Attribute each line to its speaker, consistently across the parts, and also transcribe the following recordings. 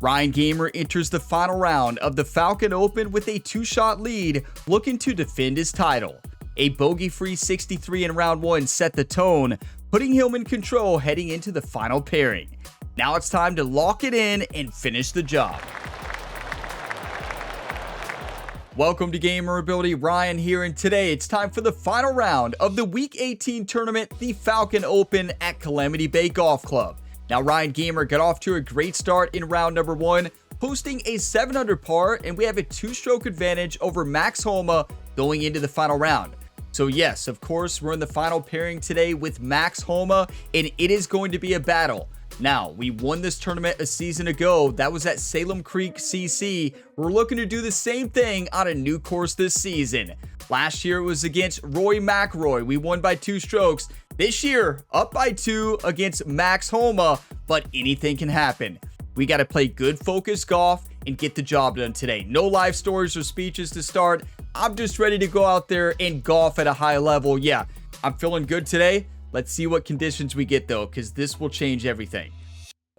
Speaker 1: Ryan Gamer enters the final round of the Falcon Open with a 2-shot lead, looking to defend his title. A bogey-free 63 in round 1 set the tone, putting him in control heading into the final pairing. Now it's time to lock it in and finish the job. Welcome to Gamer Ability, Ryan here, and today it's time for the final round of the Week 18 tournament, the Falcon Open at Calamity Bay Golf Club. Now, Ryan Gamer got off to a great start in round number 1, posting a 7 under par, and we have a 2-stroke advantage over Max Homa going into the final round. So yes, of course, we're in the final pairing today with Max Homa, and it is going to be a battle. Now, we won this tournament a season ago. That was at Salem Creek CC. We're looking to do the same thing on a new course this season. Last year it was against Roy McIlroy. We won by 2 strokes. This year, up by 2 against Max Homa, but anything can happen. We got to play good focused golf and get the job done today. No live stories or speeches to start. I'm just ready to go out there and golf at a high level. Yeah, I'm feeling good today. Let's see what conditions we get though, because this will change everything.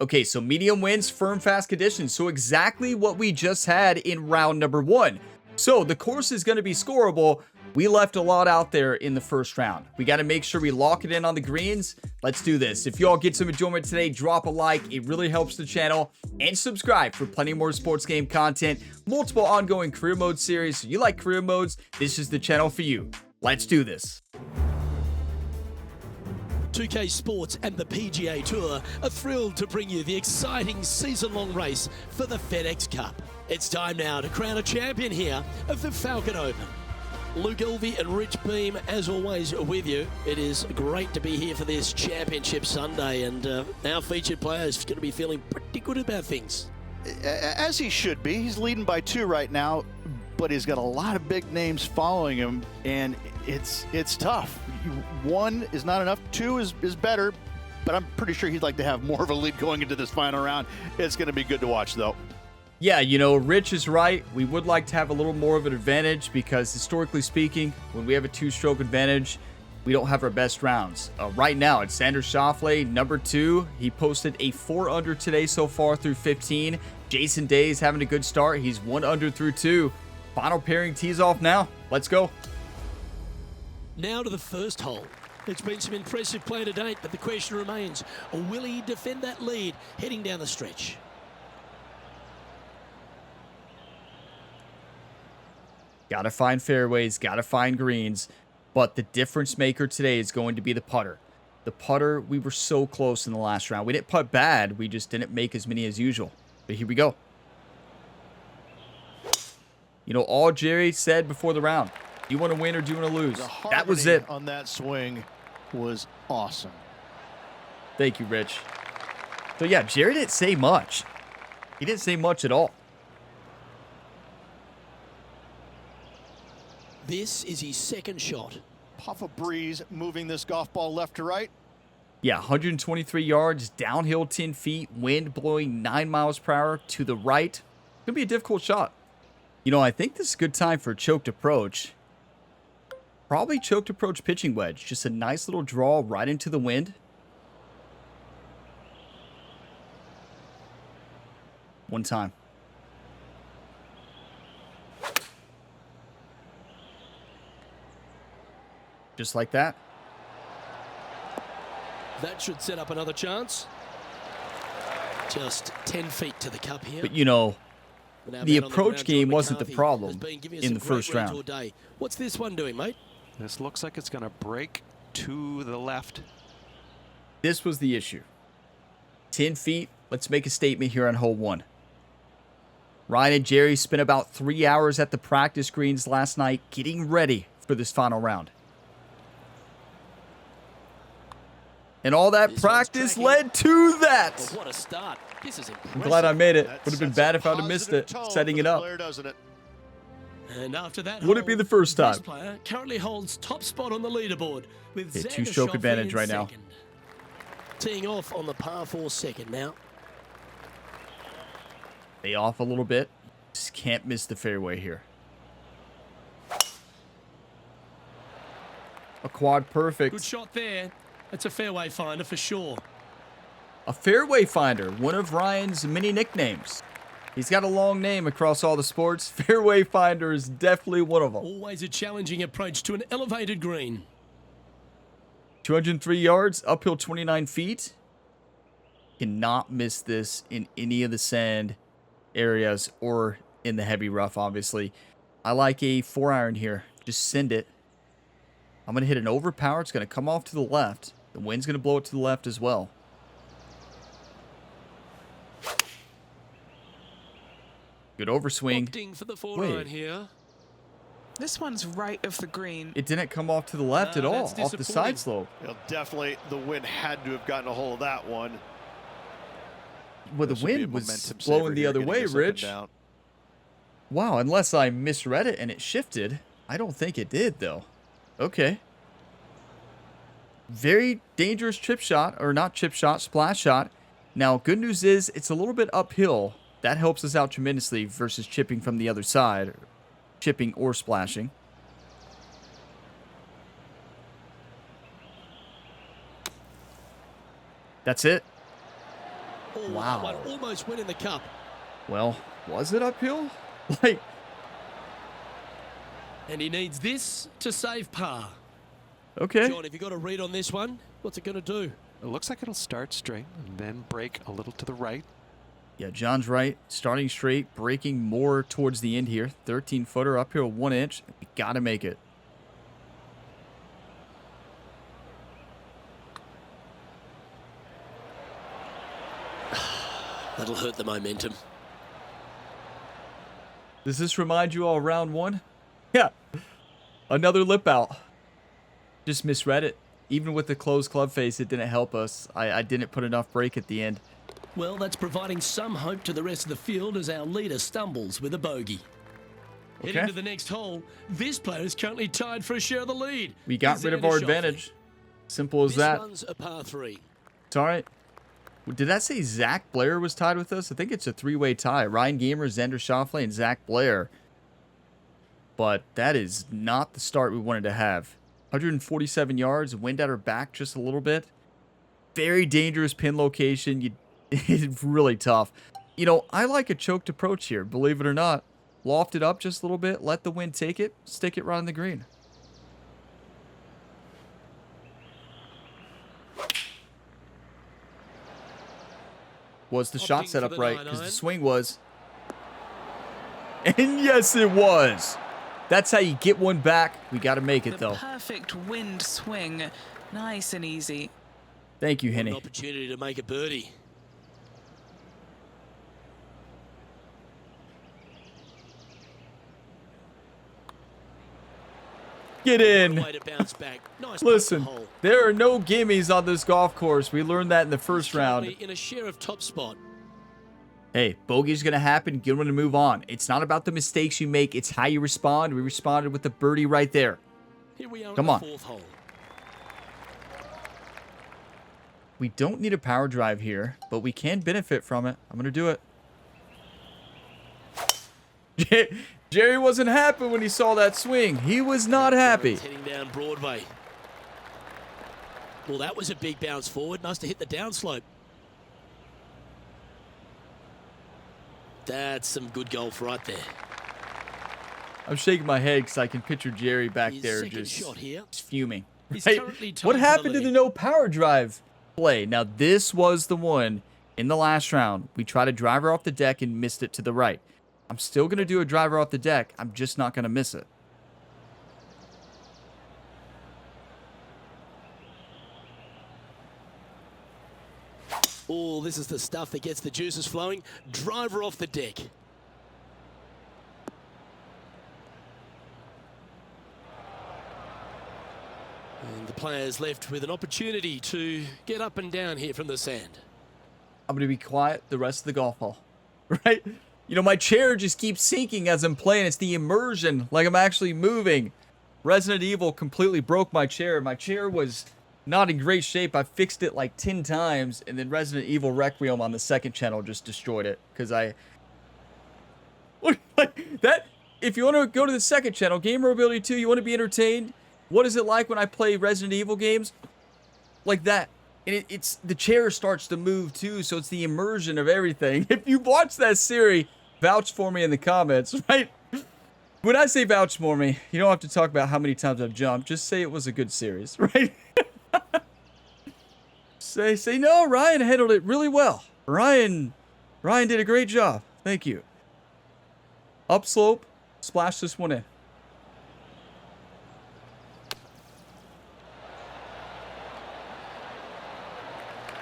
Speaker 1: Okay, so medium winds, firm, fast conditions. So exactly what we just had in round number 1. So the course is going to be scoreable. We left a lot out there in the first round. We got to make sure we lock it in on the greens. Let's do this. If you all get some enjoyment today, drop a like. It really helps the channel. And subscribe for plenty more sports game content, multiple ongoing career mode series. If you like career modes, this is the channel for you. Let's do this.
Speaker 2: 2K Sports and the PGA Tour are thrilled to bring you the exciting season-long race for the FedEx Cup. It's time now to crown a champion here of the Falcon Open. Luke Elvey and Rich Beam, as always, are with you. It is great to be here for this Championship Sunday, and our featured player is going to be feeling pretty good about things.
Speaker 3: As he should be. He's leading by 2 right now, but he's got a lot of big names following him, and it's tough. 1 is not enough, 2 is better, but I'm pretty sure he'd like to have more of a lead going into this final round. It's going to be good to watch, though.
Speaker 1: Yeah, you know, Rich is right. We would like to have a little more of an advantage because historically speaking, when we have a 2-stroke advantage, we don't have our best rounds. Right now, it's Xander Schauffele, number 2. He posted a 4 under today so far through 15. Jason Day is having a good start. He's 1 under through 2. Final pairing tees off now. Let's go.
Speaker 2: Now to the first hole. It's been some impressive play to date, but the question remains, will he defend that lead heading down the stretch?
Speaker 1: Gotta find fairways, gotta find greens, but the difference maker today is going to be the putter. The putter, we were so close in the last round. We didn't putt bad, we just didn't make as many as usual. But here we go. You know, all Jerry said before the round, do you want to win or do you want to lose? That was it.
Speaker 3: On that swing was awesome.
Speaker 1: Thank you, Rich. So yeah, Jerry didn't say much. He didn't say much at all.
Speaker 2: This is his second shot.
Speaker 3: Puff of breeze moving this golf ball left to right.
Speaker 1: Yeah, 123 yards, downhill 10 feet, wind blowing 9 miles per hour to the right. Gonna be a difficult shot. You know, I think this is a good time for a choked approach. Probably choked approach pitching wedge. Just a nice little draw right into the wind. One time. Just like that.
Speaker 2: That should set up another chance. Just 10 feet to the cup here.
Speaker 1: But you know, the approach game wasn't the problem in the first round.
Speaker 2: What's this one doing, mate?
Speaker 4: This looks like it's going to break to the left.
Speaker 1: This was the issue. 10 feet. Let's make a statement here on hole 1. Ryan and Jerry spent about 3 hours at the practice greens last night getting ready for this final round. And all that practice led to that.
Speaker 2: Oh, what a start. This is impressive.
Speaker 1: I'm glad I made it. Would have been bad if I would have missed it, setting it up.
Speaker 2: And after that,
Speaker 1: would it be the first time?
Speaker 2: This player currently holds top spot on the leaderboard with
Speaker 1: Yeah,
Speaker 2: Xander
Speaker 1: 2-stroke
Speaker 2: Schauffele
Speaker 1: advantage
Speaker 2: in
Speaker 1: right now.
Speaker 2: second. Teeing off on the par 4 second now.
Speaker 1: They off a little bit. Just can't miss the fairway here. A quad perfect.
Speaker 2: Good shot there. That's a fairway finder for sure.
Speaker 1: A fairway finder, one of Ryan's many nicknames. He's got a long name across all the sports. Fairway finder is definitely one of them.
Speaker 2: Always a challenging approach to an elevated green.
Speaker 1: 203 yards, uphill 29 feet. Cannot miss this in any of the sand areas or in the heavy rough, obviously. I like a 4-iron here. Just send it. I'm going to hit an overpower. It's going to come off to the left. The wind's going to blow it to the left as well. Good overswing.
Speaker 2: Opting for the 4-iron
Speaker 1: Wait.
Speaker 2: here.
Speaker 5: This one's right of the green.
Speaker 1: It didn't come off to the left at all,
Speaker 2: that's
Speaker 1: off the side
Speaker 2: disappointing.
Speaker 1: slope.
Speaker 3: Well, definitely the wind had to have gotten a hold of that one.
Speaker 1: Well, the
Speaker 3: This would be a
Speaker 1: wind was
Speaker 3: momentum
Speaker 1: blowing
Speaker 3: saver
Speaker 1: the
Speaker 3: here,
Speaker 1: other
Speaker 3: getting
Speaker 1: way,
Speaker 3: this up and
Speaker 1: Rich.
Speaker 3: down.
Speaker 1: Wow, unless I misread it and it shifted. I don't think it did, though. Okay. Very dangerous chip shot, or not chip shot, splash shot. Now, good news is it's a little bit uphill. That helps us out tremendously versus chipping from the other side. Chipping or splashing. That's it.
Speaker 2: Oh,
Speaker 1: Wow.
Speaker 2: that one almost went in the cup.
Speaker 1: Well, was it uphill? Like,
Speaker 2: And he needs this to save par.
Speaker 1: okay.
Speaker 2: John, have you got a read on this one? What's it going to do?
Speaker 4: It looks like it'll start straight and then break a little to the right.
Speaker 1: Yeah, John's right. Starting straight, breaking more towards the end here. 13-footer uphill 1 inch. We got to make it.
Speaker 2: That'll hurt the momentum.
Speaker 1: Does this remind you all of round 1? Yeah. Another lip out. Just misread it. Even with the closed club face, it didn't help us. I didn't put enough break at the end.
Speaker 2: Well, that's providing some hope to the rest of the field as our leader stumbles with a bogey. Heading
Speaker 1: Okay.
Speaker 2: to the next hole, this player is currently tied for a share of the lead.
Speaker 1: We got rid of our advantage. Simple as
Speaker 2: This
Speaker 1: that.
Speaker 2: one's a par 3.
Speaker 1: It's all right. Did that say Zach Blair was tied with us? I think it's a 3-way tie. Ryan Gamer, Xander Schauffele, and Zach Blair. But that is not the start we wanted to have. 147 yards, wind at our back just a little bit. Very dangerous pin location. It's really tough. You know, I like a choked approach here, believe it or not. Loft it up just a little bit, let the wind take it, stick it right on the green. Was the shot
Speaker 2: Opting
Speaker 1: set
Speaker 2: for
Speaker 1: up
Speaker 2: the
Speaker 1: right? Because the
Speaker 2: 9-iron.
Speaker 1: swing was. And yes, it was. That's how you get one back. We got to make it,
Speaker 5: The
Speaker 1: though.
Speaker 5: perfect wind swing. Nice and easy.
Speaker 1: Thank you,
Speaker 2: An
Speaker 1: Henny.
Speaker 2: opportunity to make a birdie.
Speaker 1: Get in.
Speaker 2: Way to bounce back. Nice
Speaker 1: Listen,
Speaker 2: putt hole.
Speaker 1: there are no gimmies on this golf course. We learned that in the first round.
Speaker 2: Currently in a share of top spot.
Speaker 1: Hey, bogey's going to happen. Get one to move on. It's not about the mistakes you make. It's how you respond. We responded with the birdie right there.
Speaker 2: Here we are
Speaker 1: Come
Speaker 2: on
Speaker 1: on.
Speaker 2: the 4th hole.
Speaker 1: We don't need a power drive here, but we can benefit from it. I'm going to do it. Jerry wasn't happy when he saw that swing. He was not happy.
Speaker 2: It's heading down Broadway. Well, that was a big bounce forward. Must have hit the downslope. That's some good golf right there.
Speaker 1: I'm shaking my head because I can picture Jerry back
Speaker 2: His
Speaker 1: there
Speaker 2: second
Speaker 1: just
Speaker 2: shot here.
Speaker 1: fuming.
Speaker 2: He's
Speaker 1: Right?
Speaker 2: currently tied
Speaker 1: What
Speaker 2: for the
Speaker 1: happened to the
Speaker 2: lead.
Speaker 1: no power drive play? Now, this was the one in the last round. We tried a driver off the deck and missed it to the right. I'm still going to do a driver off the deck. I'm just not going to miss it.
Speaker 2: Oh, this is the stuff that gets the juices flowing. Driver off the deck. And the players left with an opportunity to get up and down here from the sand.
Speaker 1: I'm going to be quiet the rest of the golf hole. Right? You know, my chair just keeps sinking as I'm playing. It's the immersion, like I'm actually moving. Resident Evil completely broke my chair. My chair was not in great shape. I fixed it like 10 times, and then Resident Evil Requiem on the second channel just destroyed it. Because like that, if you want to go to the second channel, Gamer Ability 2, you want to be entertained? What is it like when I play Resident Evil games? Like that. And it's the chair starts to move too, so it's the immersion of everything. If you watch that series, vouch for me in the comments, right? When I say vouch for me, you don't have to talk about how many times I've jumped. Just say it was a good series, right? say no, Ryan handled it really well. Ryan did a great job. Thank you. Upslope, splash this one in.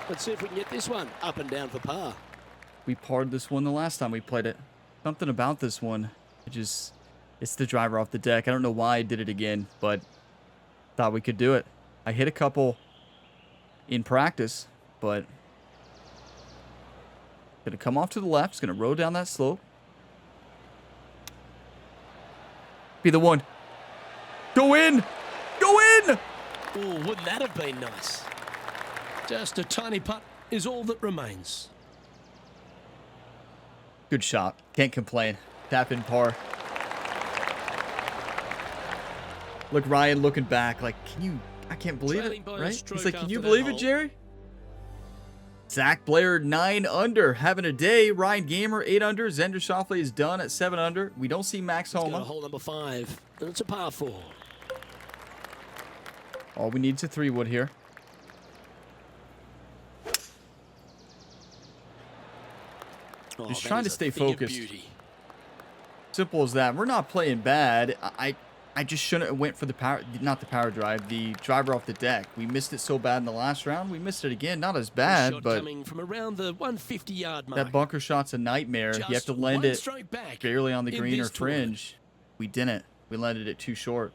Speaker 2: Let's see if we can get this one up and down for par.
Speaker 1: We parred this one the last time we played it. Something about this one, it's the driver off the deck. I don't know why I did it again, but thought we could do it. I hit a couple in practice, but gonna come off to the left. It's gonna roll down that slope. Be the one. Go in! Go in!
Speaker 2: Oh, wouldn't that have been nice? Just a tiny putt is all that remains.
Speaker 1: Good shot. Can't complain. Tap in par. Look, Ryan looking back like, I can't believe it, right? He's like, can you believe it, Jerry? Zach Blair, 9 under, having a day. Ryan Gamer, 8 under. Xander Schauffele is done at 7 under. We don't see Max Homa.
Speaker 2: Hole number 5, and it's a par 4.
Speaker 1: All we need is a 3-wood here.
Speaker 2: Oh,
Speaker 1: Just trying to stay focused. Simple as that. We're not playing bad. I just shouldn't have went for the power, not the power drive, the driver off the deck. We missed it so bad in the last round. We missed it again. Not as bad, but
Speaker 2: coming from around the 150-yard mark.
Speaker 1: That bunker shot's a nightmare. You have to land it barely on the green or fringe. We didn't. We landed it too short.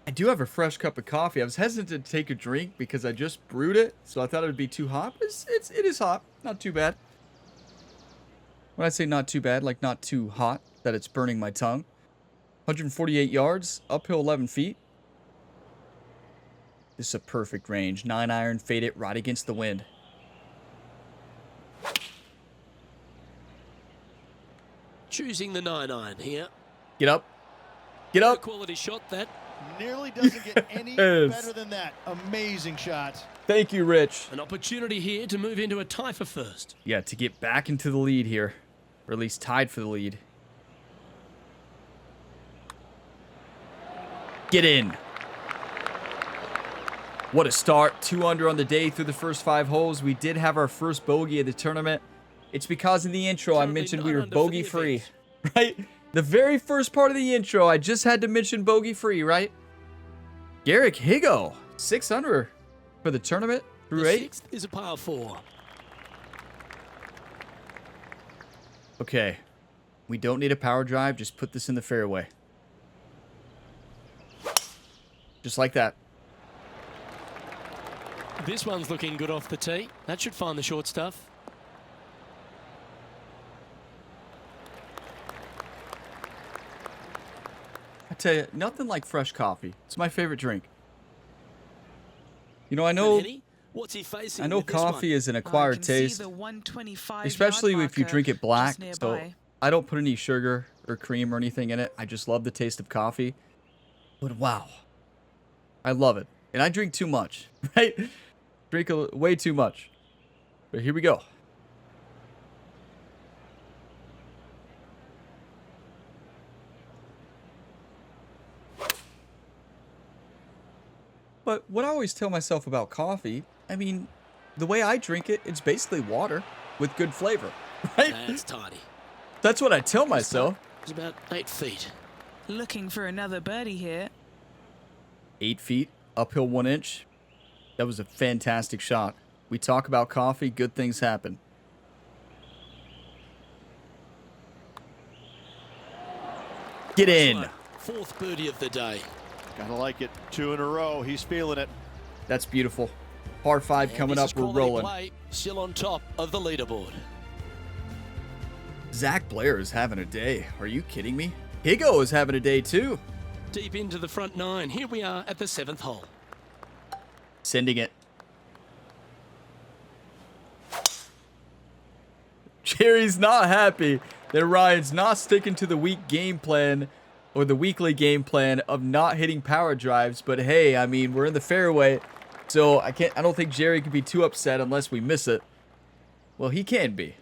Speaker 1: I do have a fresh cup of coffee. I was hesitant to take a drink because I just brewed it, so I thought it would be too hot. But it is hot. Not too bad. When I say not too bad, like not too hot, that it's burning my tongue. 148 yards, uphill 11 feet. This is a perfect range. 9-iron, fade it right against the wind.
Speaker 2: Choosing the 9-iron here.
Speaker 1: Get up. Get up.
Speaker 2: A quality shot that.
Speaker 3: Nearly doesn't get any better than that. Amazing shot.
Speaker 1: Thank you, Rich.
Speaker 2: An opportunity here to move into a tie for first.
Speaker 1: Yeah, to get back into the lead here. Or at least tied for the lead. Get in. What a start. 2 under on the day through the first 5 holes. We did have our first bogey of the tournament. It's because in the intro I mentioned we were bogey-free. Right? The very first part of the intro, I just had to mention bogey-free, right? Garrick Higo, 6 under for the tournament through 8.
Speaker 2: The 6th is a par 4.
Speaker 1: Okay. We don't need a power drive. Just put this in the fairway. Just like that.
Speaker 2: This one's looking good off the tee. That should find the short stuff.
Speaker 1: I tell you, nothing like fresh coffee. It's my favorite drink. You know, I know coffee is an acquired taste, especially if you drink it black. So I don't put any sugar or cream or anything in it. I just love the taste of coffee. But wow, I love it. And I drink too much, right? Drink way too much. But here we go. But what I always tell myself about coffee, I mean, the way I drink it, it's basically water with good flavor, right?
Speaker 2: That's tiny.
Speaker 1: That's what I tell myself.
Speaker 2: It's about 8 feet.
Speaker 5: Looking for another birdie here.
Speaker 1: 8 feet, uphill 1 inch. That was a fantastic shot. We talk about coffee, good things happen. Get in.
Speaker 2: 4th birdie of the day.
Speaker 3: Gotta like it. 2 in a row. He's feeling it.
Speaker 1: That's beautiful. Par 5 coming up. We're rolling.
Speaker 2: Play, still on top of the leaderboard.
Speaker 1: Zach Blair is having a day. Are you kidding me? Higo is having a day too.
Speaker 2: Deep into the front 9. Here we are at the 7th hole.
Speaker 1: Sending it. Jerry's not happy that Ryan's not sticking to the weak game plan or the weekly game plan of not hitting power drives. But hey, I mean, we're in the fairway, so I don't think Jerry can be too upset unless we miss it. Well, he can be.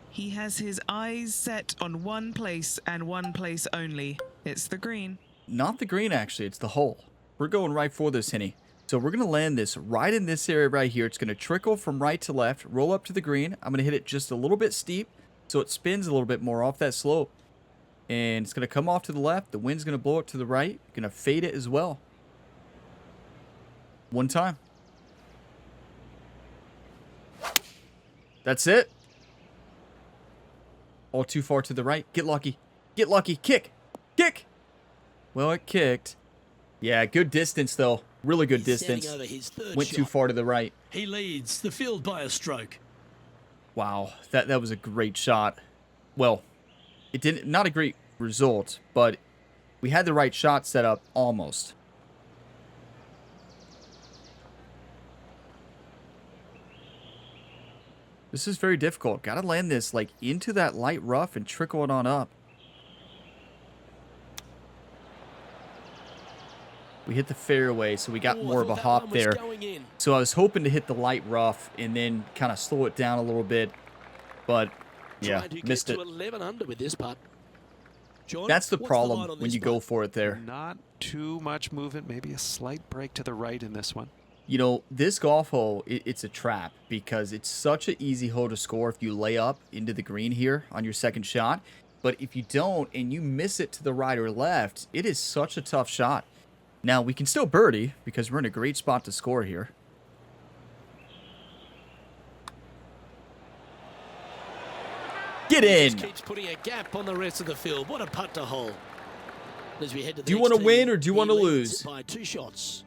Speaker 5: He has his eyes set on one place and one place only. It's the green.
Speaker 1: Not the green, actually. It's the hole. We're going right for this, Henny. So we're going to land this right in this area right here. It's going to trickle from right to left, roll up to the green. I'm going to hit it just a little bit steep, so it spins a little bit more off that slope. And it's going to come off to the left. The wind's going to blow it to the right. Going to fade it as well. One time. That's it. All too far to the right. Get lucky. Get lucky. Kick. Kick. Well, it kicked. Yeah, good distance, though. Really good distance. Went too far to the right.
Speaker 2: He leads the field by a stroke.
Speaker 1: Wow, that was a great shot. Well, it didn't, not a great result, but we had the right shot set up almost. This is very difficult. Gotta land this like into that light rough and trickle it on up. We hit the fairway, so we got more of a hop there. So I was hoping to hit the light rough and then kind of slow it down a little bit. But, yeah, missed it.
Speaker 2: 11 under with this putt. John,
Speaker 1: that's the problem when you go for it there.
Speaker 4: Not too much movement, maybe a slight break to the right in this one.
Speaker 1: You know, this golf hole, it's a trap because it's such an easy hole to score if you lay up into the green here on your second shot. But if you don't and you miss it to the right or left, it is such a tough shot. Now, we can still birdie because we're in a great spot to score here. Get in!
Speaker 2: Just keeps putting a gap on the rest of the field. What a putt to hole. As we head to the
Speaker 1: do you want to win or do you want to lose?
Speaker 2: By 2 shots.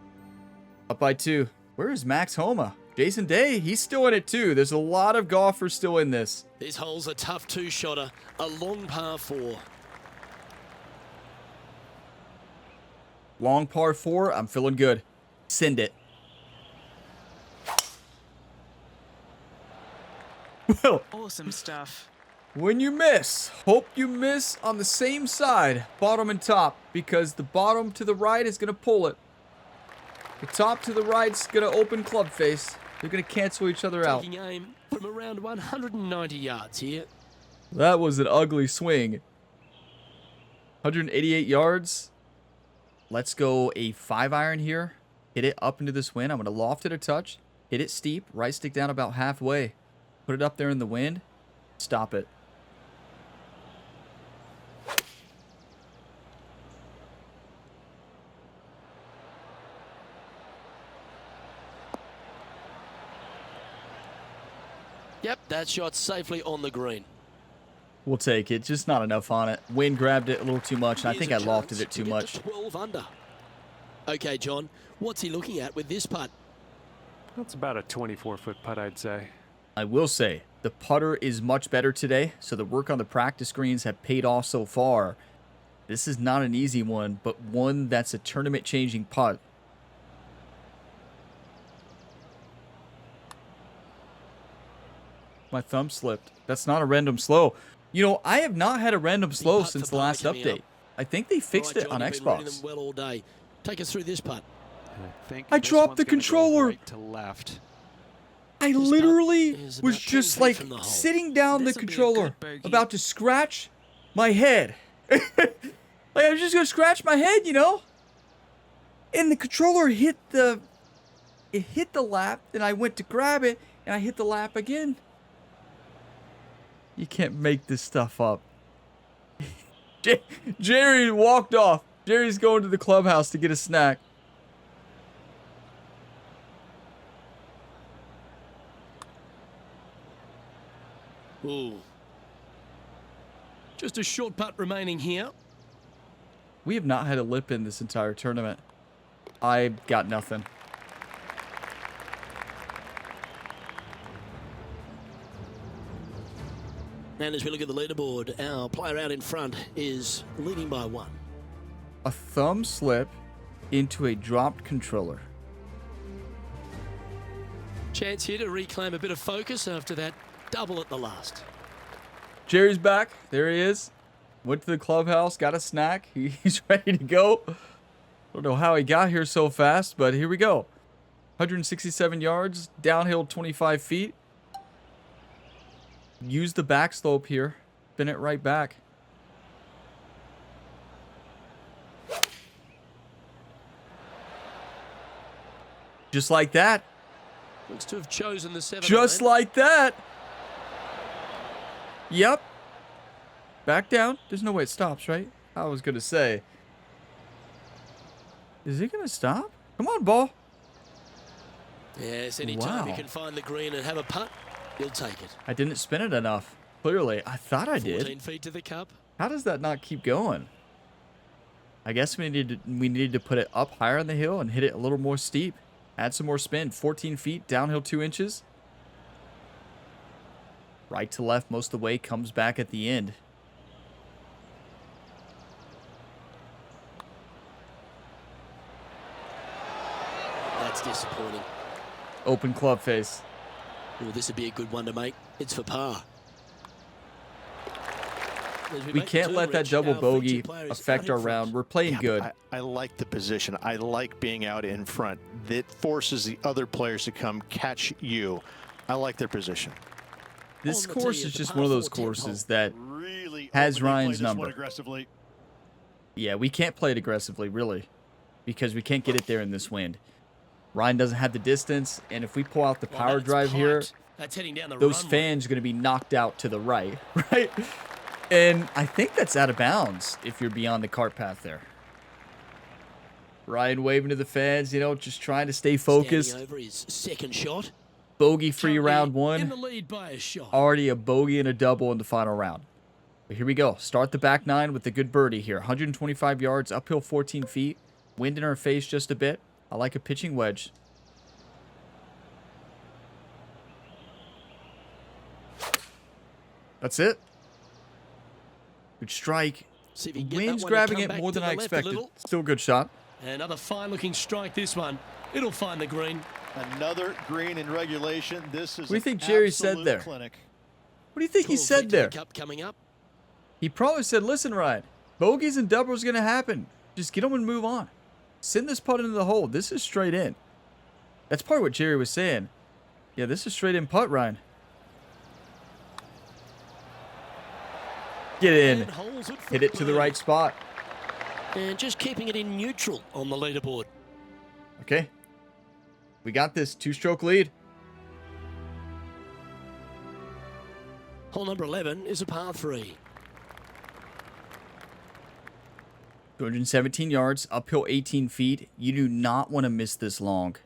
Speaker 1: Up by 2. Where is Max Homa? Jason Day, he's still in it too. There's a lot of golfers still in this.
Speaker 2: This hole's a tough 2-shotter, a long par 4.
Speaker 1: Long par 4, I'm feeling good. Send it. Well,
Speaker 5: Awesome stuff.
Speaker 1: when you miss, hope you miss on the same side, bottom and top, because the bottom to the right is going to pull it. The top to the right's going to open club face. They're going to cancel each other out.
Speaker 2: Taking aim from around 190 yards here.
Speaker 1: That was an ugly swing. 188 yards. Let's go a 5-iron here. Hit it up into this wind. I'm going to loft it a touch. Hit it steep. Right stick down about halfway. Put it up there in the wind. Stop it.
Speaker 2: Yep, that shot's safely on the green.
Speaker 1: We'll take it. Just not enough on it. Wind grabbed it a little too much, and I think I lofted it too much.
Speaker 2: 12 under. Okay, John, what's he looking at with this putt?
Speaker 4: That's about a 24-foot putt, I'd say.
Speaker 1: I will say, the putter is much better today, so the work on the practice greens have paid off so far. This is not an easy one, but one that's a tournament-changing putt. My thumb slipped. That's not a random slow. You know, I have not had a random slow since the last update. I think they fixed it on Xbox.
Speaker 2: Well all day. Take us through this putt.
Speaker 1: I dropped the controller.
Speaker 4: Right to left.
Speaker 1: I literally was just like sitting down the controller, about to scratch my head. Like I was just gonna scratch my head, you know? And the controller hit the lap, and I went to grab it, and I hit the lap again. You can't make this stuff up. Jerry walked off. Jerry's going to the clubhouse to get a snack.
Speaker 2: Ooh. Just a short putt remaining here.
Speaker 1: We have not had a lip in this entire tournament. I've got nothing.
Speaker 2: And as we look at the leaderboard, our player out in front is leading by 1.
Speaker 1: A thumb slip into a dropped controller.
Speaker 2: Chance here to reclaim a bit of focus after that double at the last.
Speaker 1: Jerry's back. There he is. Went to the clubhouse, got a snack. He's ready to go. Don't know how he got here so fast, but here we go. 167 yards, downhill 25 feet. Use the back slope here. Spin it right back. Just like that.
Speaker 2: Looks to have chosen the 7.
Speaker 1: Just like that. Yep. Back down. There's no way it stops, right? I was going to say. Is it going to stop? Come on, ball.
Speaker 2: Yes, anytime you can find the green and have a putt, you'll take it.
Speaker 1: I didn't spin it enough. Clearly. I thought I did.
Speaker 2: 14 feet to the cup.
Speaker 1: How does that not keep going? I guess we needed to put it up higher on the hill and hit it a little more steep. Add some more spin. 14 feet, downhill 2 inches. Right to left most of the way, comes back at the end.
Speaker 2: That's disappointing.
Speaker 1: Open club face.
Speaker 2: Oh, this would be a good one to make. It's for par.
Speaker 1: We can't let that double bogey affect our round. We're playing good.
Speaker 3: I like the position. I like being out in front. That forces the other players to come catch you. I like their position.
Speaker 1: This course is just one of those courses that has Ryan's number. Yeah, we can't play it aggressively, really, because we can't get it there in this wind. Ryan doesn't have the distance, and if we pull out the power drive here, those fans are going to be knocked out to the right, right? And I think that's out of bounds if you're beyond the cart path there. Ryan waving to the fans, you know, just trying to stay focused.
Speaker 2: Over his second shot.
Speaker 1: Bogey-free round one.
Speaker 2: In the lead by a shot.
Speaker 1: Already a bogey and a double in the final round. But here we go. Start the back nine with a good birdie here. 125 yards, uphill 14 feet. Wind in our face just a bit. I like a pitching wedge. That's it. Good strike. Wind's grabbing it more than I expected. Still a good shot.
Speaker 2: Another fine-looking strike, this one. It'll find the green.
Speaker 3: Another green in regulation. This is
Speaker 1: what do you think Jerry said there?
Speaker 3: Clinic.
Speaker 1: What do you think he said there?
Speaker 2: Cup coming up.
Speaker 1: He probably said, listen, Ryan, bogeys and doubles are going to happen. Just get them and move on. Send this putt into the hole. This is straight in. That's part of what Jerry was saying. Yeah, this is straight in putt, Ryan. Get in. Hit it to the right spot.
Speaker 2: And just keeping it in neutral on the leaderboard.
Speaker 1: Okay. We got this 2-stroke lead.
Speaker 2: Hole number 11 is a par 3.
Speaker 1: 217 yards, uphill 18 feet. You do not want to miss this long.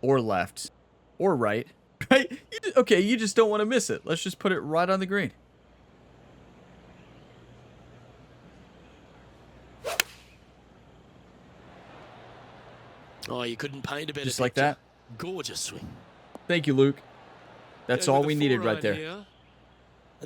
Speaker 1: Or left. Or right. Right? Okay, you just don't want to miss it. Let's just put it right on the green.
Speaker 2: Oh, you couldn't paint a better
Speaker 1: Just like
Speaker 2: picture.
Speaker 1: that.
Speaker 2: Gorgeous swing.
Speaker 1: Thank you, Luke. That's all we needed right there.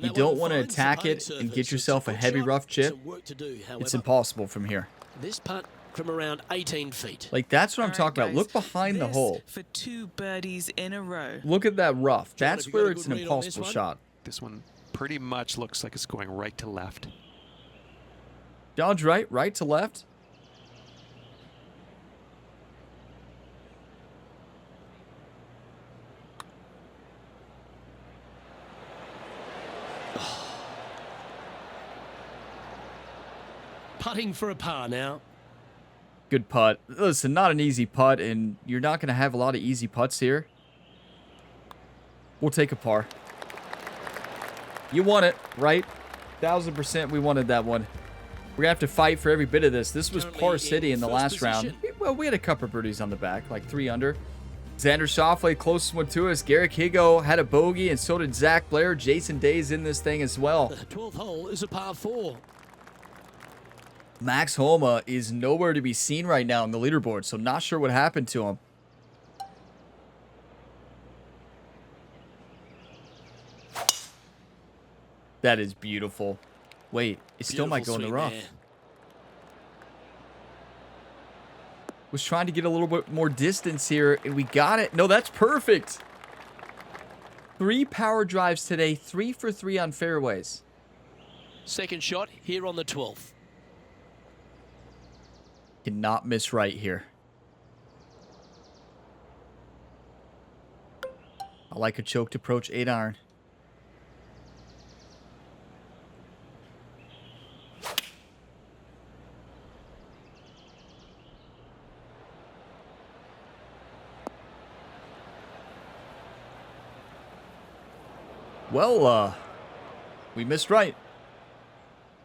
Speaker 1: You don't want to attack it and get yourself a heavy rough chip. It's impossible from here.
Speaker 2: This putt from around 18 feet.
Speaker 1: Like, that's what I'm talking about. Look behind the hole.
Speaker 5: For 2 birdies in a row.
Speaker 1: Look at that rough. That's where it's an impossible shot.
Speaker 4: This one pretty much looks like it's going right to left.
Speaker 1: Dodge right, right to left.
Speaker 2: Putting for a par now.
Speaker 1: Good putt. Listen, not an easy putt, and you're not going to have a lot of easy putts here. We'll take a par. You won it, right? 1000% we wanted that one. We're going to have to fight for every bit of this. This was par city in the last round. Well, we had a couple of birdies on the back, like 3 under. Xander Schauffele, closest one to us. Garrick Higo had a bogey, and so did Zach Blair. Jason Day's in this thing as well.
Speaker 2: The 12th hole is a par 4.
Speaker 1: Max Homa is nowhere to be seen right now on the leaderboard, so not sure what happened to him. That is beautiful. Wait, it still might go in the rough. Was trying to get a little bit more distance here, and we got it. No, that's perfect. 3 power drives today, 3 for 3 on fairways.
Speaker 2: Second shot here on the 12th.
Speaker 1: Cannot miss right here. I like a choked approach 8-iron. Well, we missed right.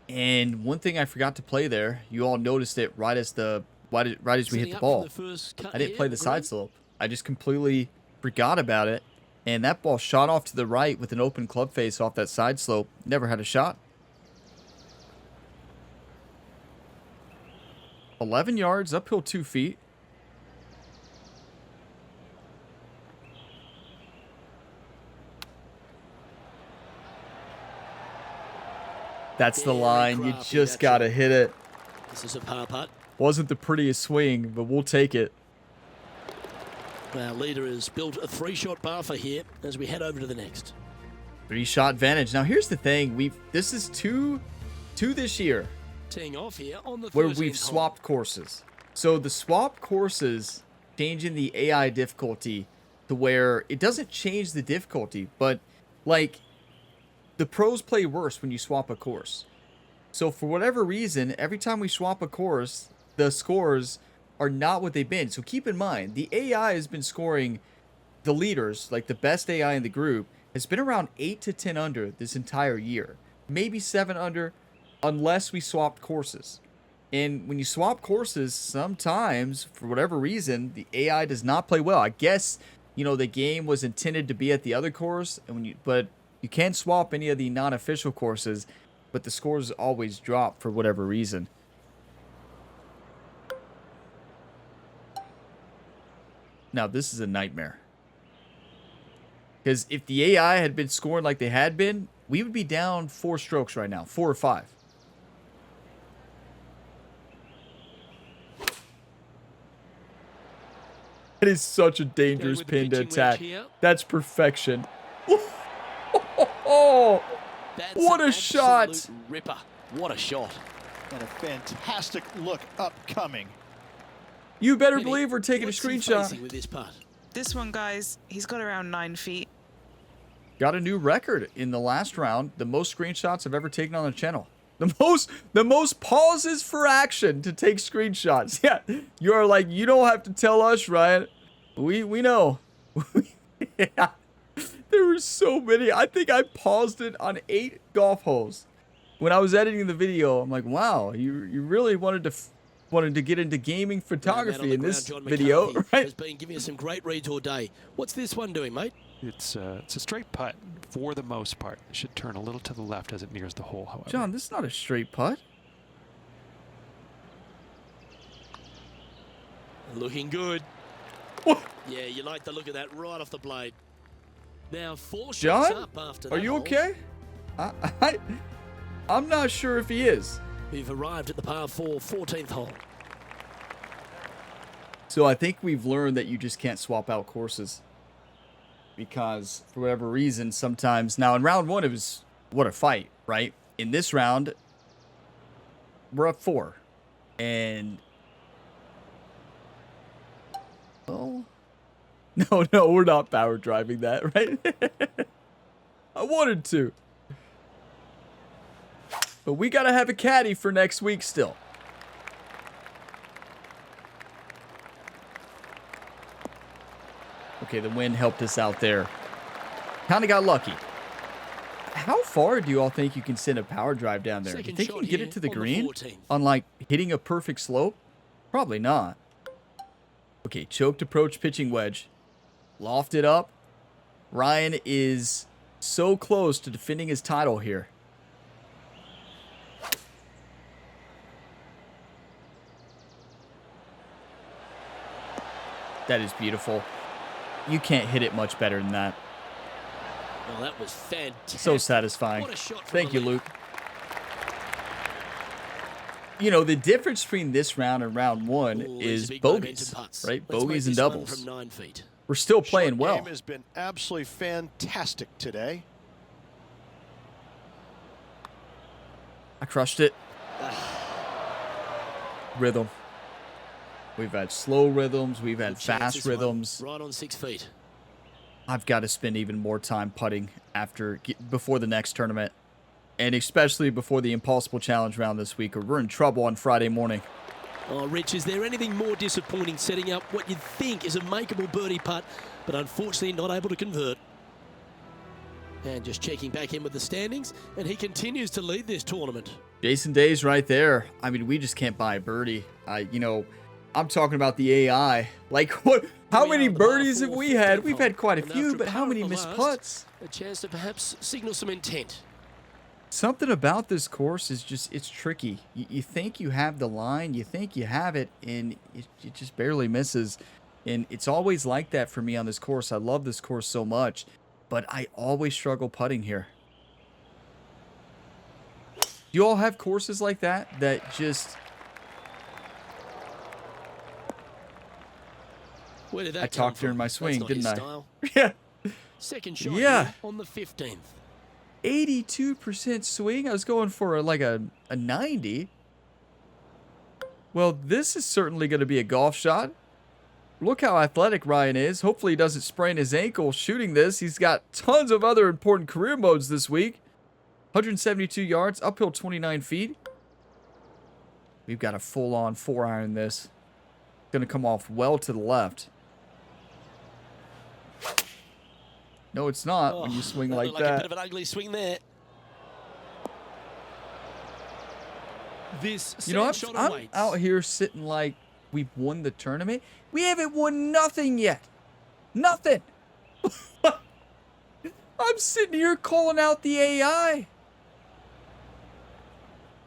Speaker 1: And one thing I forgot to play there, you all noticed it right as we hit the ball. I didn't play the side slope. I just completely forgot about it. And that ball shot off to the right with an open club face off that side slope. Never had a shot. 11 yards, uphill 2 feet. That's the line. You just got to hit it.
Speaker 2: This is a par putt.
Speaker 1: Wasn't the prettiest swing, but we'll take it.
Speaker 2: Our leader has built a 3-shot par for here as we head over to the next.
Speaker 1: 3-shot advantage. Now here's the thing. This is two this year
Speaker 2: Teeing off here on the
Speaker 1: where
Speaker 2: 13th
Speaker 1: we've
Speaker 2: hole.
Speaker 1: swapped courses. So the swap courses changing the AI difficulty to where it doesn't change the difficulty, but like the pros play worse when you swap a course. So for whatever reason, every time we swap a course, the scores are not what they've been. So keep in mind, the AI has been scoring the leaders, like the best AI in the group, has been around 8 to 10 under this entire year. Maybe 7 under, unless we swapped courses. And when you swap courses, sometimes, for whatever reason, the AI does not play well. I guess, you know, the game was intended to be at the other course, and but you can't swap any of the non-official courses, but the scores always drop for whatever reason. Now, this is a nightmare. Because if the AI had been scoring like they had been, we would be down 4 strokes right now. 4 or 5. That is such a dangerous pin to attack. That's perfection. Oh, what a shot.
Speaker 2: Ripper. What a shot.
Speaker 3: And a fantastic look upcoming.
Speaker 1: You better believe we're taking a
Speaker 2: What's he
Speaker 1: screenshot.
Speaker 2: facing with this putt?
Speaker 5: This one, guys, he's got around 9 feet.
Speaker 1: Got a new record in the last round. The most screenshots I've ever taken on the channel. The most pauses for action to take screenshots. Yeah, you are like, you don't have to tell us, Ryan. We know. Yeah. There were so many. I think I paused it on 8 golf holes. When I was editing the video, I'm like, wow, you really wanted to get into gaming photography in this video, right?
Speaker 2: Has been giving us some great reads all day. What's this one doing, mate?
Speaker 4: It's a straight putt for the most part. It should turn a little to the left as it nears the hole, however.
Speaker 1: John, this is not a straight putt.
Speaker 2: Looking good.
Speaker 1: What?
Speaker 2: Yeah, you like the look of that right off the blade. Now 4 shots
Speaker 1: John,
Speaker 2: up after that
Speaker 1: are you
Speaker 2: hole.
Speaker 1: okay? I'm not sure if he is.
Speaker 2: We've arrived at the par 4 14th hole.
Speaker 1: So I think we've learned that you just can't swap out courses. Because for whatever reason, sometimes... Now, in round 1, it was... What a fight, right? In this round, we're up 4. And... Well... No, we're not power driving that, right? I wanted to. But we got to have a caddy for next week still. Okay, the wind helped us out there. Kind of got lucky. How far do you all think you can send a power drive down there? Do you think you can get it to the green on like hitting a perfect slope? Probably not. Okay, choked approach pitching wedge. Lofted up. Ryan is so close to defending his title here. That is beautiful. You can't hit it much better than that.
Speaker 2: Well, that was fantastic.
Speaker 1: So satisfying.
Speaker 2: What a shot from
Speaker 1: Thank
Speaker 2: the
Speaker 1: you,
Speaker 2: lead.
Speaker 1: Luke. You know, the difference between this round and round 1
Speaker 2: Ooh,
Speaker 1: is
Speaker 2: these are big
Speaker 1: bogeys,
Speaker 2: momentum putts.
Speaker 1: right?
Speaker 2: Let's
Speaker 1: Bogeys
Speaker 2: make
Speaker 1: and
Speaker 2: this one
Speaker 1: doubles.
Speaker 2: From 9 feet.
Speaker 1: We're still playing
Speaker 3: Short
Speaker 1: well.
Speaker 3: game has been absolutely fantastic today.
Speaker 1: I crushed it. Rhythm. We've had slow rhythms. We've had fast rhythms.
Speaker 2: Right on 6 feet.
Speaker 1: I've got to spend even more time putting before the next tournament. And especially before the Impossible Challenge round this week, or we're in trouble on Friday morning.
Speaker 2: Oh, Rich, is there anything more disappointing setting up what you'd think is a makeable birdie putt, but unfortunately not able to convert? And just checking back in with the standings, and he continues to lead this tournament.
Speaker 1: Jason Day's right there. I mean, we just can't buy a birdie. I'm talking about the AI. Like, what? How many birdies have we had? We've had quite a few, but how many missed putts?
Speaker 2: A chance to perhaps signal some intent.
Speaker 1: Something about this course is just, it's tricky. You think you have the line, you think you have it, and it just barely misses. And it's always like that for me on this course. I love this course so much, but I always struggle putting here. Do you all have courses like that just...
Speaker 2: Where did that
Speaker 1: I talked during my swing, didn't I?
Speaker 2: Style.
Speaker 1: Yeah.
Speaker 2: Second shot on the 15th.
Speaker 1: 82% swing. I was going for like a 90. Well, this is certainly going to be a golf shot. Look how athletic Ryan is. Hopefully he doesn't sprain his ankle shooting this. He's got tons of other important career modes this week. 172 yards, uphill 29 feet. We've got a full-on 4-iron this. Going to come off well to the left. No, it's not when you swing like that.
Speaker 2: A bit of an ugly swing there. This
Speaker 1: I'm out here sitting like we've won the tournament. We haven't won nothing yet. Nothing. I'm sitting here calling out the AI.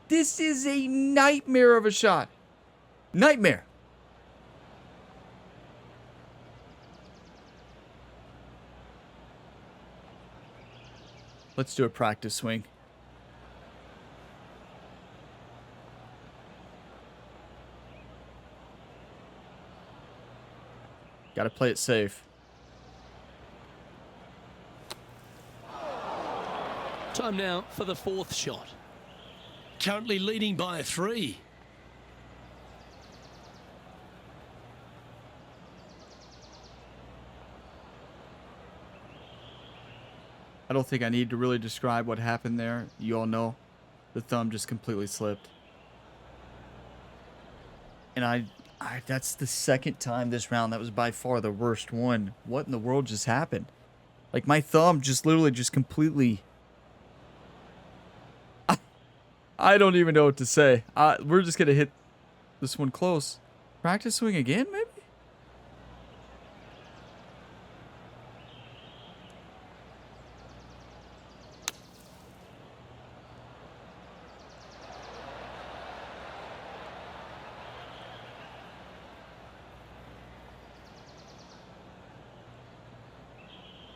Speaker 1: This is a nightmare of a shot. Nightmare. Let's do a practice swing. Got to play it safe.
Speaker 2: Time now for the 4th shot. Currently leading by 3.
Speaker 1: I don't think I need to really describe what happened there. You all know. The thumb just completely slipped. And that's the second time this round. That was by far the worst one. What in the world just happened? Like, my thumb just literally just completely... I don't even know what to say. We're just going to hit this one close. Practice swing again, maybe?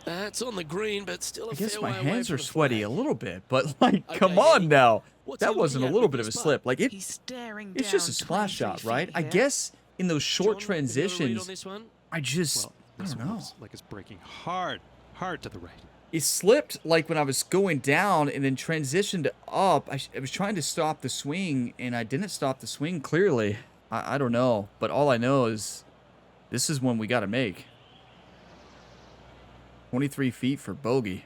Speaker 2: That's on the green, but still a
Speaker 1: I guess
Speaker 2: fair
Speaker 1: my
Speaker 2: way away
Speaker 1: hands
Speaker 2: from
Speaker 1: are
Speaker 2: the
Speaker 1: sweaty
Speaker 2: flag.
Speaker 1: a little bit, but like,
Speaker 2: Okay,
Speaker 1: come on
Speaker 2: Eddie.
Speaker 1: now.
Speaker 2: What's
Speaker 1: That
Speaker 2: he
Speaker 1: wasn't a
Speaker 2: looking at
Speaker 1: little
Speaker 2: with
Speaker 1: bit of a
Speaker 2: this
Speaker 1: slip. Like,
Speaker 5: He's staring
Speaker 1: it's just a
Speaker 5: down
Speaker 1: splash
Speaker 5: 23
Speaker 1: shot, right?
Speaker 5: feet
Speaker 1: I
Speaker 5: here.
Speaker 1: guess in those short
Speaker 2: John, have you got a read on
Speaker 1: transitions,
Speaker 2: this one?
Speaker 1: I just,
Speaker 4: Well,
Speaker 1: I
Speaker 4: this
Speaker 1: don't
Speaker 4: one
Speaker 1: know.
Speaker 4: looks like it's breaking hard to the right.
Speaker 1: It slipped like when I was going down and then transitioned up. I was trying to stop the swing and I didn't stop the swing clearly. I don't know, but all I know is this is one we got to make. 23 feet for bogey.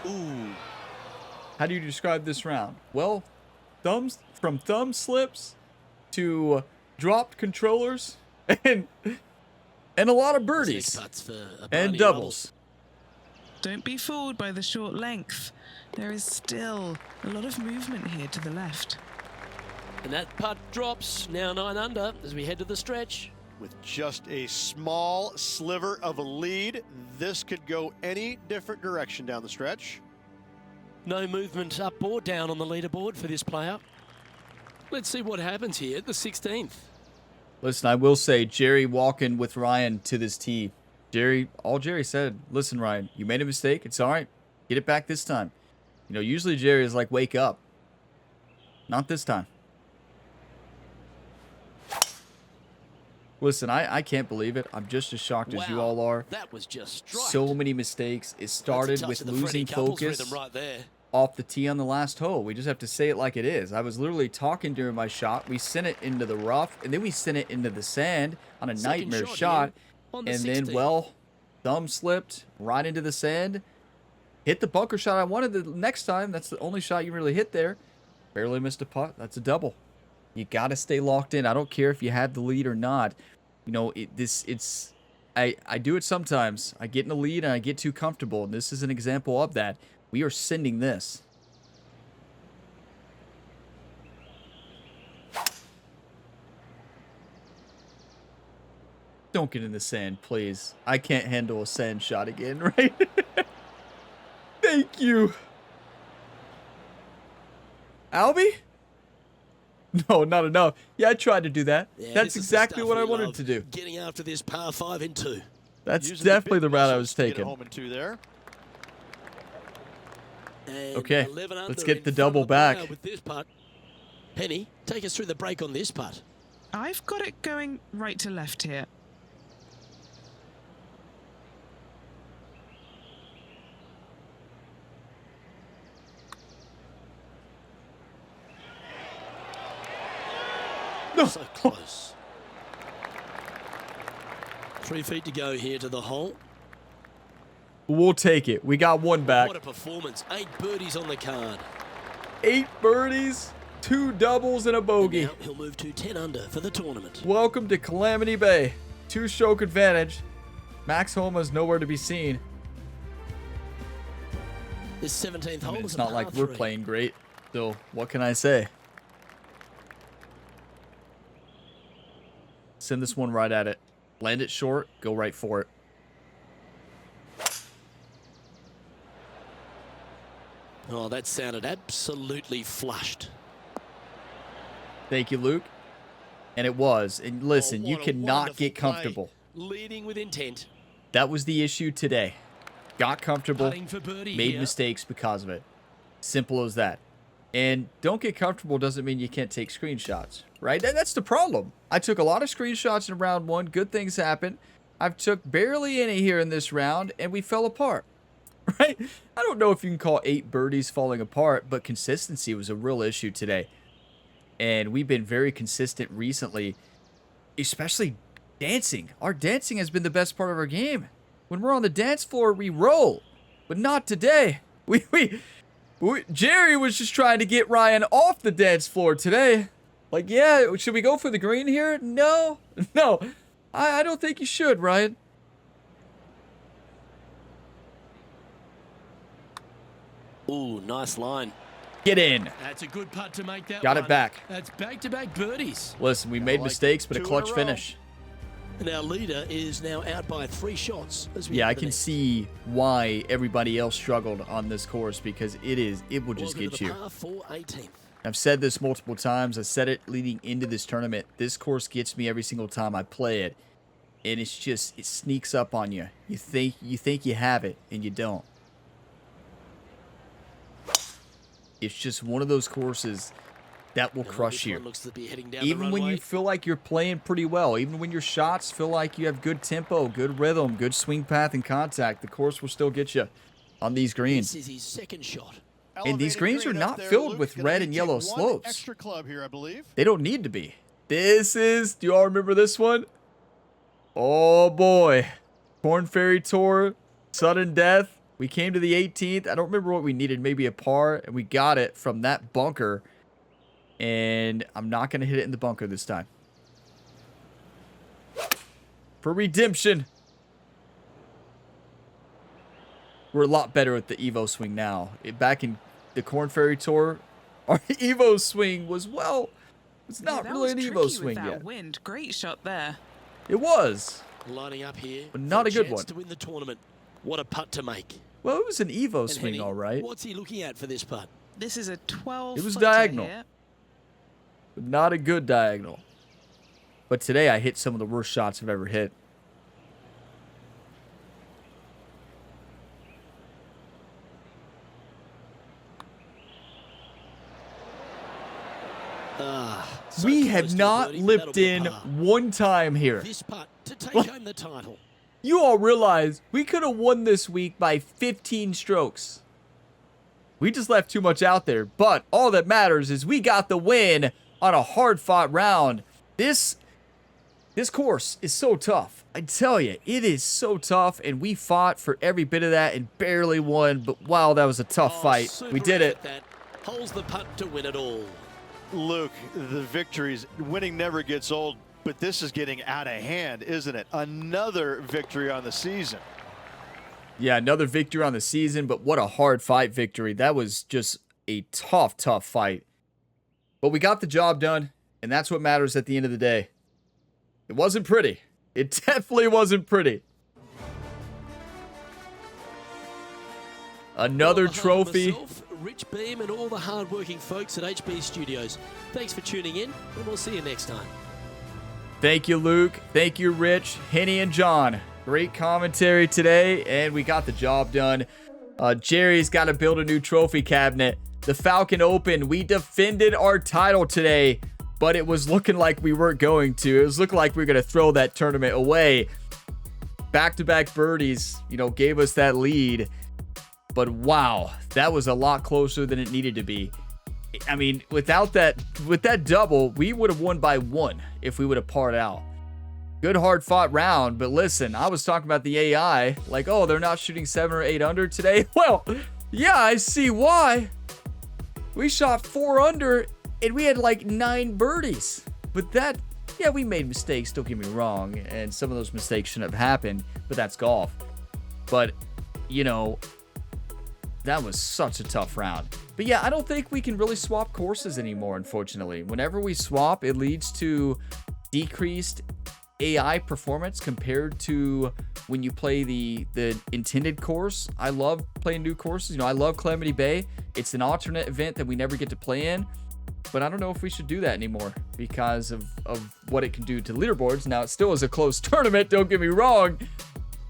Speaker 2: Ooh.
Speaker 1: How do you describe this round? Well, from thumb slips to dropped controllers and a lot of birdies
Speaker 2: 6 putts for a
Speaker 1: and
Speaker 2: birdie
Speaker 1: doubles.
Speaker 5: Don't be fooled by the short length. There is still a lot of movement here to the left.
Speaker 2: And that putt drops, now 9 under, as we head to the stretch.
Speaker 3: With just a small sliver of a lead, this could go any different direction down the stretch.
Speaker 2: No movement up or down on the leaderboard for this player. Let's see what happens here at the 16th.
Speaker 1: Listen, I will say, Jerry walking with Ryan to this tee. All Jerry said, listen, Ryan, you made a mistake. It's all right. Get it back this time. You know, usually Jerry is like, wake up. Not this time. Listen, I can't believe it. I'm just as shocked as you all are.
Speaker 2: That was just straight.
Speaker 1: So many mistakes. It started with losing focus
Speaker 2: right there.
Speaker 1: off the tee on the last hole. We just have to say it like it is. I was literally talking during my shot. We sent it into the rough, and then we sent it into the sand on a nightmare shot. And then, well, thumb slipped right into the sand. Hit the bunker shot I wanted the next time. That's the only shot you really hit there. Barely missed a putt. That's a double. You got to stay locked in. I don't care if you have the lead or not. You know, I do it sometimes. I get in the lead and I get too comfortable, and this is an example of that. We are sending this. Don't get in the sand, please. I can't handle a sand shot again, right? Thank you. Albie? No, not enough. Yeah, I tried to do that.
Speaker 2: Yeah,
Speaker 1: That's exactly what I wanted to do.
Speaker 2: Getting after this par 5 in 2.
Speaker 1: That's definitely the route I was taking.
Speaker 3: Home in 2 there.
Speaker 2: And
Speaker 1: Okay,
Speaker 2: 11 under
Speaker 1: let's get
Speaker 2: in
Speaker 1: the
Speaker 2: front
Speaker 1: double
Speaker 2: of the
Speaker 1: back.
Speaker 2: crowd with this putt. Penny, take us through the break on this putt.
Speaker 5: I've got it going right to left here.
Speaker 1: No.
Speaker 2: So close. 3 feet to go here to the hole.
Speaker 1: We'll take it. We got one back.
Speaker 2: What a performance. 8 birdies on the card.
Speaker 1: 8 birdies, 2 doubles, and a bogey.
Speaker 2: Now he'll move to 10 under for the tournament.
Speaker 1: Welcome to Calamity Bay. 2-stroke advantage. Max Homa's nowhere to be seen.
Speaker 2: This 17th hole is
Speaker 1: It's
Speaker 2: a
Speaker 1: not
Speaker 2: par
Speaker 1: like we're
Speaker 2: 3.
Speaker 1: playing great. So what can I say? Send this one right at it. Land it short. Go right for it.
Speaker 2: Oh, that sounded absolutely flushed.
Speaker 1: Thank you, Luke. And it was. And listen,
Speaker 2: Oh,
Speaker 1: you
Speaker 2: what a
Speaker 1: cannot
Speaker 2: wonderful
Speaker 1: get
Speaker 2: play.
Speaker 1: comfortable.
Speaker 2: Leading with intent.
Speaker 1: That was the issue today. Got comfortable.
Speaker 2: Putting for birdie
Speaker 1: Made
Speaker 2: here.
Speaker 1: mistakes because of it. Simple as that. And don't get comfortable doesn't mean you can't take screenshots, right? That's the problem. I took a lot of screenshots in round 1. Good things happened. I've took barely any here in this round, and we fell apart, right? I don't know if you can call 8 birdies falling apart, but consistency was a real issue today. And we've been very consistent recently, especially dancing. Our dancing has been the best part of our game. When we're on the dance floor, we roll, but not today. Jerry was just trying to get Ryan off the dance floor today. Like, yeah, should we go for the green here? No. No. I don't think you should, Ryan.
Speaker 2: Ooh, nice line.
Speaker 1: Get in.
Speaker 2: That's a good putt to make that
Speaker 1: Got
Speaker 2: one.
Speaker 1: it back.
Speaker 2: That's back-to-back birdies.
Speaker 1: Listen, we made mistakes, but a
Speaker 3: 2 in a
Speaker 1: clutch
Speaker 3: row.
Speaker 1: finish.
Speaker 2: And our leader is now out by 3 shots. As we
Speaker 1: Yeah, I
Speaker 2: head to
Speaker 1: can
Speaker 2: the
Speaker 1: see why everybody else struggled on this course because it will just
Speaker 2: Welcome
Speaker 1: get
Speaker 2: to the
Speaker 1: you.
Speaker 2: par 4 18th.
Speaker 1: I've said this multiple times. I said it leading into this tournament. This course gets me every single time I play it. And it's just, it sneaks up on you. You think you have it, and you don't. It's just one of those courses that will
Speaker 2: Now,
Speaker 1: crush
Speaker 2: this
Speaker 1: you.
Speaker 2: one looks to be heading down
Speaker 1: Even
Speaker 2: the
Speaker 1: when
Speaker 2: runway.
Speaker 1: you feel like you're playing pretty well, even when your shots feel like you have good tempo, good rhythm, good swing path and contact, the course will still get you on these greens.
Speaker 2: This is his second shot.
Speaker 1: And these
Speaker 3: Elevated
Speaker 1: greens are
Speaker 3: green up
Speaker 1: not
Speaker 3: there,
Speaker 1: filled
Speaker 3: Luke.
Speaker 1: with
Speaker 3: Gonna
Speaker 1: red
Speaker 3: need
Speaker 1: and
Speaker 3: to
Speaker 1: yellow
Speaker 3: take one
Speaker 1: slopes.
Speaker 3: Extra club here, I believe.
Speaker 1: They don't need to be. This is, do you all remember this one? Oh boy. Corn Ferry Tour, sudden death. We came to the 18th. I don't remember what we needed, maybe a par, and we got it from that bunker. And I'm not going to hit it in the bunker this time. For redemption. We're a lot better at the Evo swing now. Back in the Corn Ferry Tour, our Evo swing was, well, it's not
Speaker 5: that
Speaker 1: really
Speaker 5: was
Speaker 1: an
Speaker 5: tricky
Speaker 1: Evo
Speaker 5: with
Speaker 1: swing
Speaker 5: that
Speaker 1: yet.
Speaker 5: Wind. Great shot there.
Speaker 1: It was.
Speaker 2: Lining up here.
Speaker 1: But not
Speaker 2: for
Speaker 1: a good
Speaker 2: chance
Speaker 1: one.
Speaker 2: to win the tournament. What a putt to make.
Speaker 1: Well, it was an Evo
Speaker 2: And
Speaker 1: swing,
Speaker 2: Henny,
Speaker 1: all right.
Speaker 2: What's he looking at for this putt?
Speaker 5: This is a 12.
Speaker 1: It was
Speaker 5: footer
Speaker 1: diagonal.
Speaker 5: here.
Speaker 1: But not a good diagonal. But today I hit some of the worst shots I've ever hit. We have not lipped in one time here.
Speaker 2: This putt to take home the title.
Speaker 1: You all realize we could have won this week by 15 strokes. We just left too much out there, but all that matters is we got the win on a hard-fought round. This course is so tough. I tell you, it is so tough, and we fought for every bit of that and barely won, but wow, that was a tough fight. We did it.
Speaker 2: Holds the putt to win it all.
Speaker 3: Luke, the victories, winning never gets old, but this is getting out of hand, isn't it? Another victory on the season.
Speaker 1: Yeah, another victory on the season, but what a hard fight victory. That was just a tough, tough fight. But we got the job done, and that's what matters at the end of the day. It wasn't pretty. It definitely wasn't pretty. Another trophy.
Speaker 2: Myself, Rich Beam, and all the hard-working folks at HB Studios. Thanks for tuning in, and we'll see you next time.
Speaker 1: Thank you, Luke. Thank you, Rich, Henny, and John. Great commentary today, and we got the job done. Jerry's got to build a new trophy cabinet. The Falcon Open, we defended our title today, but it was looking like we weren't going to. It was looking like we were going to throw that tournament away. Back-to-back birdies, gave us that lead. But wow, that was a lot closer than it needed to be. I mean, with that double, we would have won by 1 if we would have parred out. Good hard-fought round, but listen, I was talking about the AI, like, oh, they're not shooting 7 or 8 under today. Well, yeah, I see why. We shot 4 under, and we had like 9 birdies. But that, yeah, we made mistakes, don't get me wrong, and some of those mistakes shouldn't have happened, but that's golf. But, that was such a tough round. But yeah, I don't think we can really swap courses anymore, unfortunately. Whenever we swap, it leads to decreased AI performance compared to when you play the intended course. I love playing new courses. I love Calamity Bay. It's an alternate event that we never get to play in. But I don't know if we should do that anymore because of what it can do to leaderboards. Now, it still is a close tournament, don't get me wrong.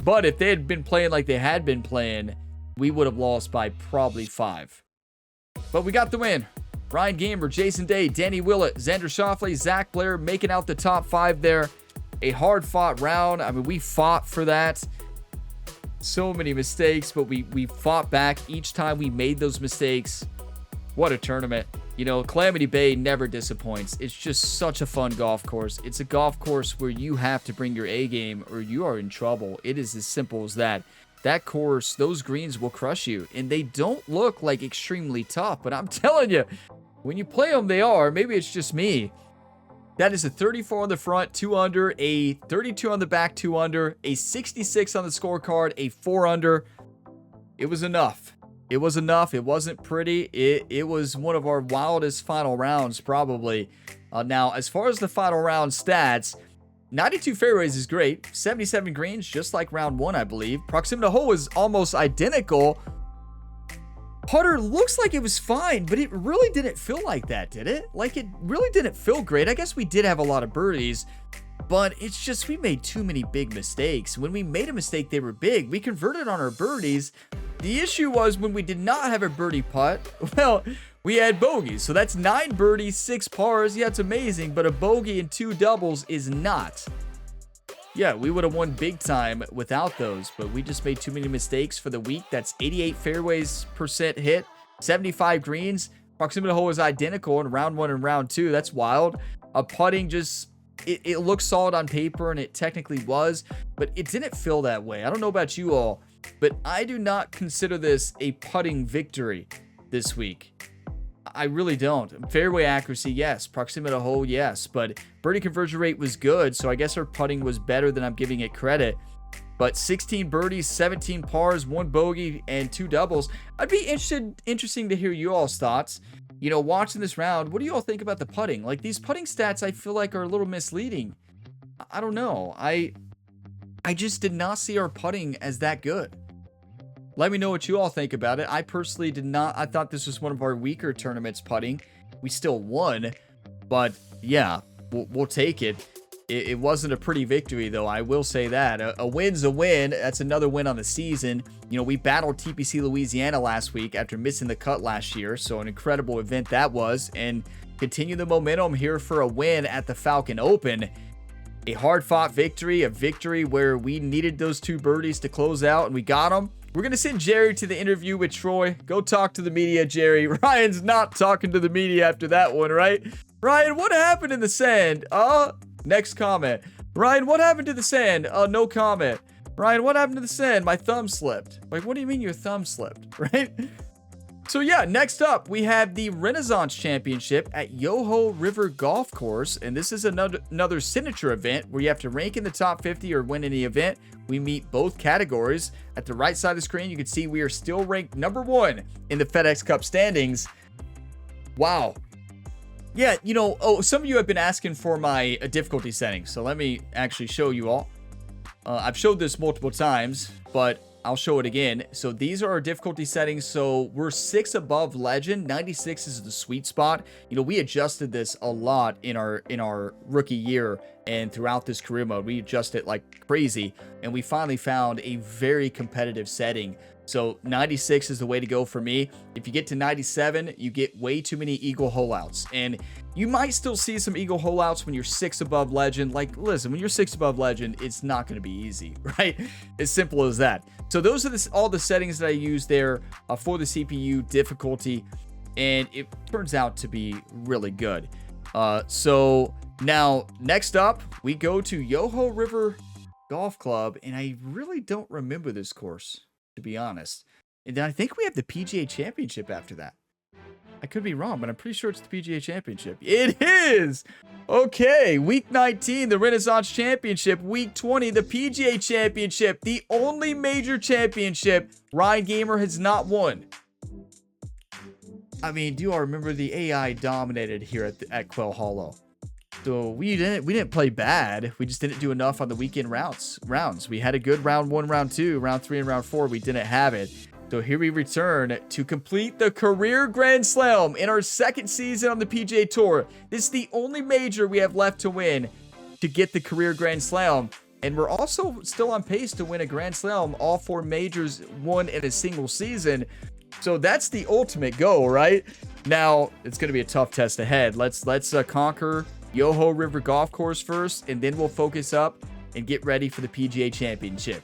Speaker 1: But if they had been playing like they had been playing, we would have lost by probably 5. But we got the win. Ryan Gamer, Jason Day, Danny Willett, Xander Schauffele, Zach Blair making out the top 5 there. A hard-fought round. I mean, we fought for that. So many mistakes, but we fought back each time we made those mistakes. What a tournament. Calamity Bay never disappoints. It's just such a fun golf course. It's a golf course where you have to bring your A game or you are in trouble. It is as simple as that. That course, those greens will crush you, and they don't look like extremely tough, but I'm telling you, when you play them, they are. Maybe it's just me. That is a 34 on the front, 2 under, a 32 on the back, 2 under, a 66 on the scorecard, a 4 under. It was enough. It was enough. It wasn't pretty. It was one of our wildest final rounds, probably. Now, as far as the final round stats, 92 fairways is great. 77 greens, just like round 1, I believe. Proximity to hole is almost identical. Putter looks like it was fine, but it really didn't feel like that, did it? Like, it really didn't feel great. I guess we did have a lot of birdies, but it's just we made too many big mistakes. When we made a mistake, they were big. We converted on our birdies. The issue was when we did not have a birdie putt, well, we had bogeys. So that's 9 birdies, 6 pars. Yeah, it's amazing, but a bogey and 2 doubles is not. Yeah, we would have won big time without those, but we just made too many mistakes for the week. That's 88 fairways % hit, 75 greens. Proximity to hole is identical in round 1 and round 2. That's wild. Putting just, it looks solid on paper, and it technically was, but it didn't feel that way. I don't know about you all, but I do not consider this a putting victory this week. I really don't. Fairway accuracy, yes. Proximity to hole, yes. But birdie conversion rate was good, so I guess our putting was better than I'm giving it credit. But 16 birdies, 17 pars, 1 bogey, and 2 doubles. I'd be interesting to hear you all's thoughts. Watching this round, what do you all think about the putting? Like, these putting stats I feel like are a little misleading. I don't know. I just did not see our putting as that good. Let me know what you all think about it. I personally did not. I thought this was one of our weaker tournaments putting. We still won, but yeah, we'll take it. It wasn't a pretty victory, though. I will say that. A win's a win. That's another win on the season. You know, we battled TPC Louisiana last week after missing the cut last year. So an incredible event that was. And continue the momentum here for a win at the Falcon Open. A hard-fought victory. A victory where we needed those 2 birdies to close out, and we got them. We're going to send Jerry to the interview with Troy. Go talk to the media, Jerry. Ryan's not talking to the media after that one, right? Ryan, what happened in the sand? Next comment. Ryan, what happened to the sand? No comment. Ryan, what happened to the sand? My thumb slipped. Like, what do you mean your thumb slipped, right? So yeah, next up, we have the Renaissance Championship at Yoho River Golf Course. And this is another signature event where you have to rank in the top 50 or win any event. We meet both categories. At the right side of the screen, you can see we are still ranked #1 in the FedEx Cup standings. Wow. Yeah, you know, some of you have been asking for my difficulty settings, so let me actually show you all. I've showed this multiple times, but I'll show it again. So these are our difficulty settings. So we're 6 above Legend. 96 is the sweet spot. You know, we adjusted this a lot in our rookie year and throughout this career mode. We adjusted it like crazy, and we finally found a very competitive setting. So 96 is the way to go for me. If you get to 97, you get way too many eagle holeouts. And you might still see some eagle holeouts when you're 6 above Legend. Like, listen, when you're 6 above Legend, it's not going to be easy, right? As simple as that. So those are all the settings that I use there for the CPU difficulty. And it turns out to be really good. So now, next up, we go to Yoho River Golf Club. And I really don't remember this course, to be honest. And then I think we have the PGA Championship after that. I could be wrong, but I'm pretty sure it's the PGA Championship. It is! Okay, week 19, the Renaissance Championship. Week 20, the PGA Championship. The only major championship Ryan Gamer has not won. I mean, do you all remember the AI dominated here at Quail Hollow? So we didn't play bad. We just didn't do enough on the weekend rounds. We had a good round 1, round 2, round 3, and round 4. We didn't have it. So here we return to complete the career Grand Slam in our 2nd season on the PGA Tour. This is the only major we have left to win to get the career Grand Slam. And we're also still on pace to win a Grand Slam, all 4 majors won in a single season. So that's the ultimate goal, right? Now, it's going to be a tough test ahead. Let's conquer Yoho River Golf Course first, and then we'll focus up and get ready for the PGA Championship.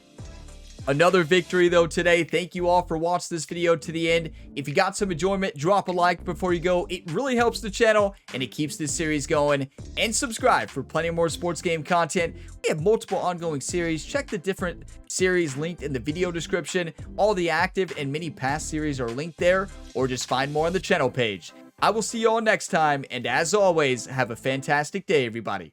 Speaker 1: Another victory, though, today. Thank you all for watching this video to the end. If you got some enjoyment, drop a like before you go. It really helps the channel, and it keeps this series going. And subscribe for plenty more sports game content. We have multiple ongoing series. Check the different series linked in the video description. All the active and many past series are linked there, or just find more on the channel page. I will see you all next time, and as always, have a fantastic day, everybody.